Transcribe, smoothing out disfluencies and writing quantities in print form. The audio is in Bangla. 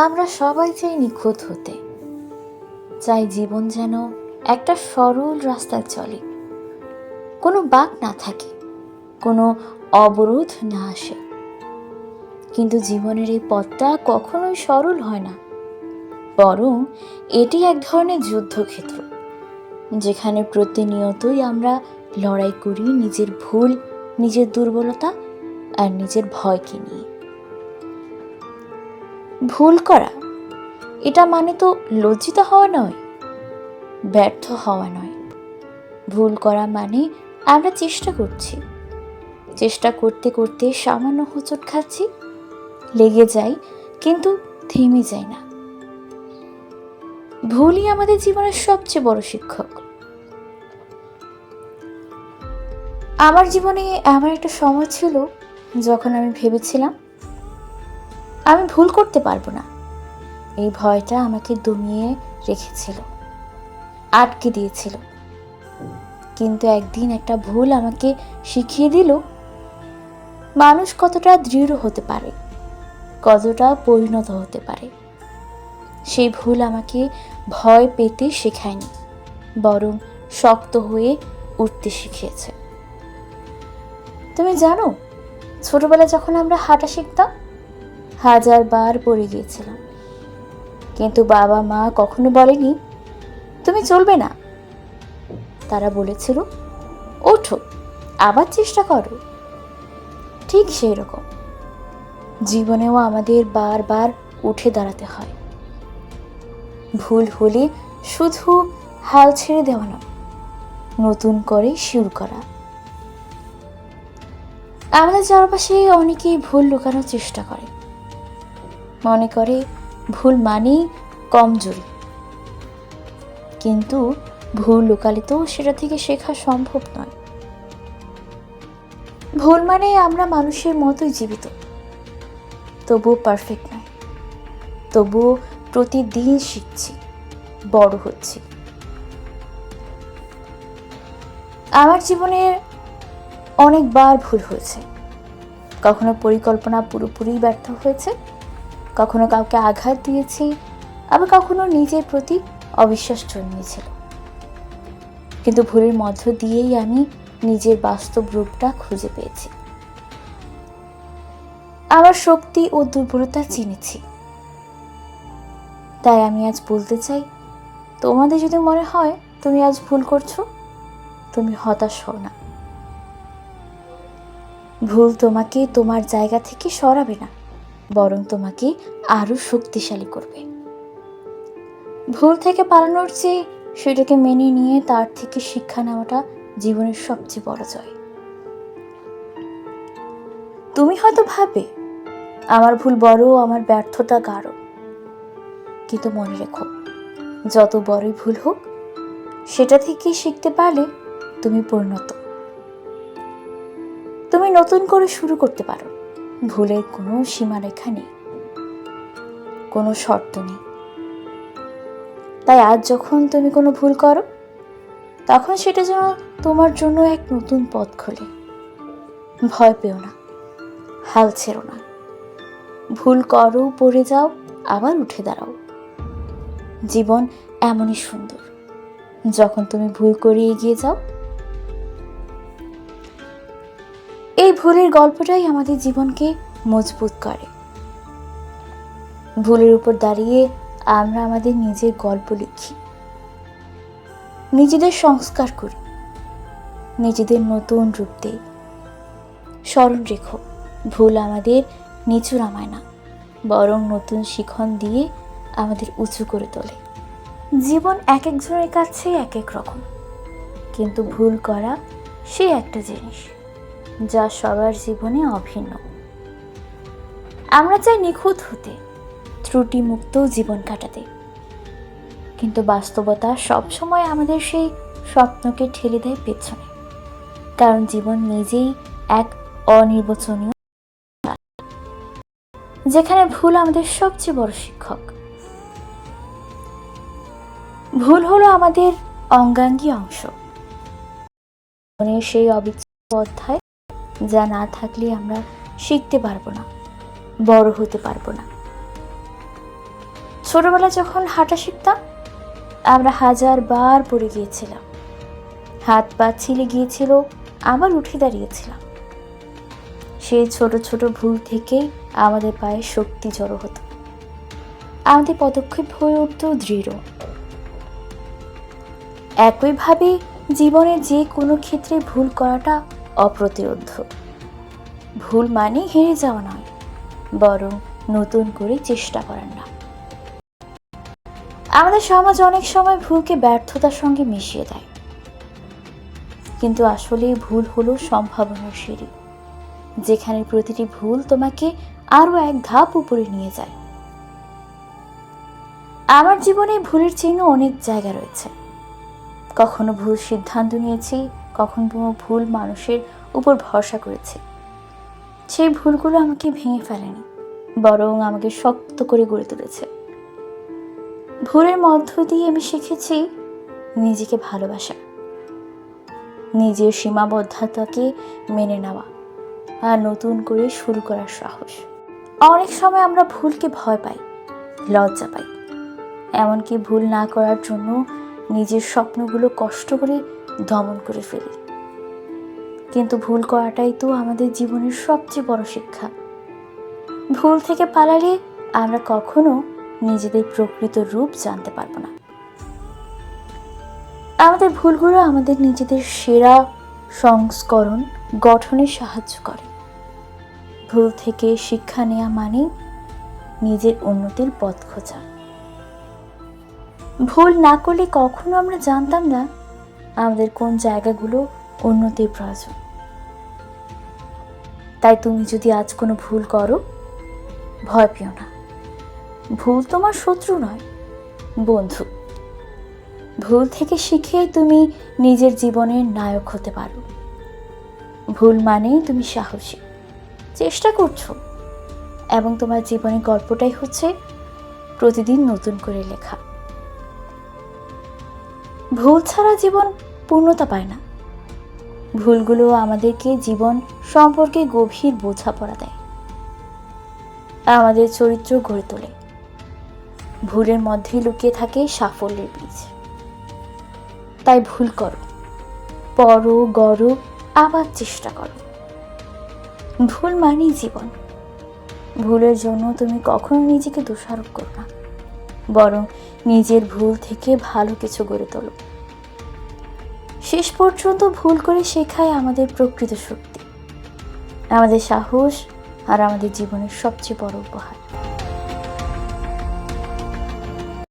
আমরা সবাই চাই নিখুঁত হতে, চাই জীবন যেন একটা সরল রাস্তায় চলে, কোনো বাঁক না থাকে, কোনো অবরোধ না আসে। কিন্তু জীবনের এই পথটা কখনোই সরল হয় না, বরং এটি এক ধরনের যুদ্ধক্ষেত্র, যেখানে প্রতিনিয়তই আমরা লড়াই করি নিজের ভুল, নিজের দুর্বলতা আর নিজের ভয়কে নিয়ে। ভুল করা এটা মানে তো লজ্জিত হওয়া নয়, ব্যর্থ হওয়া নয়। ভুল করা মানে আমরা চেষ্টা করছি, চেষ্টা করতে করতে সামান্য হোঁচট খাচ্ছি, লেগে যাই কিন্তু থেমে যাই না। ভুলই আমাদের জীবনের সবচেয়ে বড় শিক্ষক। আমার জীবনে এমন একটা সময় ছিল যখন আমি ভেবেছিলাম আমি ভুল করতে পারবো না। এই ভয়টা আমাকে দমিয়ে রেখেছিল, আটকে দিয়েছিল। কিন্তু একদিন একটা ভুল আমাকে শিখিয়ে দিল মানুষ কতটা দৃঢ় হতে পারে, কতটা পরিণত হতে পারে। সেই ভুল আমাকে ভয় পেতে শেখায়নি, বরং শক্ত হয়ে উঠতে শিখিয়েছে। তুমি জানো, ছোটবেলায় যখন আমরা হাঁটা শিখতাম, 1000 বার পড়ে গিয়েছিলাম, কিন্তু বাবা মা কখনো বলেনি তুমি চলবে না। তারা বলেছিল ওঠো, আবার চেষ্টা করো। ঠিক সেই রকম জীবনেও আমাদের বারবার উঠে দাঁড়াতে হয়। ভুল হলে শুধু হাল ছেড়ে দেওয়া নয়, নতুন করে শুরু করা। আমাদের চারপাশে অনেকেই ভুল লুকানোর চেষ্টা করে, মনে করে ভুল মানেই কমজোরি। কিন্তু ভুল লুকালে তো সেটা থেকে শেখা সম্ভব নয়। ভুল মানে আমরা মানুষের মতোই জীবিত, তবুও পারফেক্ট নয়, তবুও প্রতিদিন শিখছি, বড় হচ্ছি। আমার জীবনে অনেকবার ভুল হয়েছে, কখনো পরিকল্পনা পুরোপুরি ব্যর্থ হয়েছে, কখনো কাউকে আঘাত দিয়েছি, আবার কখনো নিজের প্রতি অবিশ্বাস জন্মেছিল। কিন্তু ভুলের মধ্য দিয়েই আমি নিজের বাস্তব রূপটা খুঁজে পেয়েছি। আমার শক্তি ও দুর্বলতা চিনেছি। তাই আমি আজ বলতে চাই, তোমাদের যদি মনে হয় তুমি আজ ভুল করছো, তুমি হতাশ হও না। ভুল তোমাকে তোমার জায়গা থেকে সরাবে না, বরং তোমাকে আরো শক্তিশালী করবে। ভুল থেকে পালানোর চেয়ে সেটাকে মেনে নিয়ে তার থেকে শিক্ষা নেওয়াটা জীবনের সবচেয়ে বড় জয়। তুমি হয়তো ভাববে আমার ভুল বড়, আমার ব্যর্থতা গাঢ়, কিন্তু মনে রেখো, যত বড়ই ভুল হোক, সেটা থেকে শিখতে পারলে তুমি পরিণত। তুমি নতুন করে শুরু করতে পারো। ভুলের কোনো সীমারেখা নেই, কোনো শর্ত নেই। তাই আজ যখন তুমি কোনো ভুল করো, তখন সেটা যেন তোমার জন্য এক নতুন পথ খোলে। ভয় পেও না, হাল ছেড়ো না। ভুল করো, পড়ে যাও, আবার উঠে দাঁড়াও। জীবন এমনই সুন্দর যখন তুমি ভুল করে এগিয়ে যাও। এই ভুলের গল্পটাই আমাদের জীবনকে মজবুত করে। ভুলের উপর দাঁড়িয়ে আমরা আমাদের নিজের গল্প লিখি, নিজেদের সংস্কার করি, নিজেদের নতুন রূপ দেই। স্মরণ রেখো, ভুল আমাদের নিচু নামায় না, বরং নতুন শিখন দিয়ে আমাদের উঁচু করে তোলে। জীবন এক একজনের কাছে এক এক রকম, কিন্তু ভুল করা সে একটা জিনিস যা সবার জীবনে অভিন্ন। আমরা চাই নিখুঁত হতে, ত্রুটিমুক্ত জীবন কাটাতে, কিন্তু বাস্তবতা সবসময় আমাদের সেই স্বপ্নকে ঠেলে দেয় পেছনে। কারণ জীবন নিজেই এক অনির্বচনীয়, যেখানে ভুল আমাদের সবচেয়ে বড় শিক্ষক। ভুল হলো আমাদের অঙ্গাঙ্গী অংশ, সেই অবিচ্ছেদ্য অধ্যায় যা না থাকলে আমরা শিখতে পারবো না, বড় হতে পারবো না। ছোটবেলায় যখন হাঁটা শিখতাম, আমরা 1000 বার পড়ে গিয়েছিলাম, হাত পা ছিলে গিয়েছিল, আবার উঠে দাঁড়িয়েছিলাম। সেই ছোট ছোট ভুল থেকেই আমাদের পায়ে শক্তি জড়ো হতো, আমাদের পদক্ষেপ হয়ে উঠত দৃঢ়। একইভাবে জীবনে যে কোনো ক্ষেত্রে ভুল করাটা অপ্রতিরোধ্য। ভুল মানে হেরে যাওয়া নয়, বরং নতুন করে চেষ্টা করার না। আমাদের সমাজ অনেক সময় ভুলকে ব্যর্থতার সঙ্গে মিশিয়ে দেয়, কিন্তু আসলে ভুল হলো সম্ভাবনার সিঁড়ি, যেখানে প্রতিটি ভুল তোমাকে আরো এক ধাপ উপরে নিয়ে যায়। আমার জীবনে ভুলের চিহ্ন অনেক জায়গা রয়েছে। কখনো ভুল সিদ্ধান্ত নিয়েছি, কখনো ভুল মানুষের উপর ভরসা করেছি। সেই ভুলগুলো আমাকে ভেঙে ফেলেনি, বরং আমাকে শক্ত করে গড়ে তুলেছে। ভুলের মধ্য দিয়ে আমি শিখেছি নিজেকে ভালোবাসা, নিজের সীমাবদ্ধতাকে মেনে নেওয়া, আর নতুন করে শুরু করার সাহস। অনেক সময় আমরা ভুলকে ভয় পাই, লজ্জা পাই, এমনকি ভুল না করার জন্য নিজের স্বপ্নগুলো কষ্ট করে দমন করে ফেলি। কিন্তু ভুল করাটাই তো আমাদের জীবনের সবচেয়ে বড় শিক্ষা। ভুল থেকে পালালে আমরা কখনো নিজেদের প্রকৃত রূপ জানতে পারবো না। আমাদের ভুলগুলো আমাদের নিজেদের সেরা সংস্করণ গঠনে সাহায্য করে। ভুল থেকে শিক্ষা নেওয়া মানে নিজের উন্নতির পথ খোঁজা। ভুল না করলে কখনো আমরা জানতাম না আমাদের কোন জায়গাগুলো উন্নতির প্রয়োজন। তাই তুমি যদি আজ কোনো ভুল করো, ভয় পেও না। ভুল তোমার শত্রু নয়, বন্ধু। ভুল থেকে শিখে তুমি নিজের জীবনের নায়ক হতে পারো। ভুল মানেই তুমি সাহসী, চেষ্টা করছো, এবং তোমার জীবনের গল্পটাই হচ্ছে প্রতিদিন নতুন করে লেখা। ভুল ছাড়া জীবন পূর্ণতা পায় না। ভুলগুলো আমাদেরকে জীবন সম্পর্কে গভীর বোঝাপড়া দেয়, আমাদের চরিত্র গড়ে তোলে। ভুলের মধ্যেই লুকিয়ে থাকে সাফল্যের বীজ। তাই ভুল করো, পড়ো, গড়ো, আবার চেষ্টা করো। ভুল মানেই জীবন। ভুলের জন্য তুমি কখনো নিজেকে দোষারোপ করো না, বরং নিজের ভুল থেকে ভালো কিছু গড়ে তোলো। শেষ পর্যন্ত ভুল করে শেখায় আমাদের প্রকৃত শক্তি, আমাদের সাহস, আর আমাদের জীবনের সবচেয়ে বড় উপহার।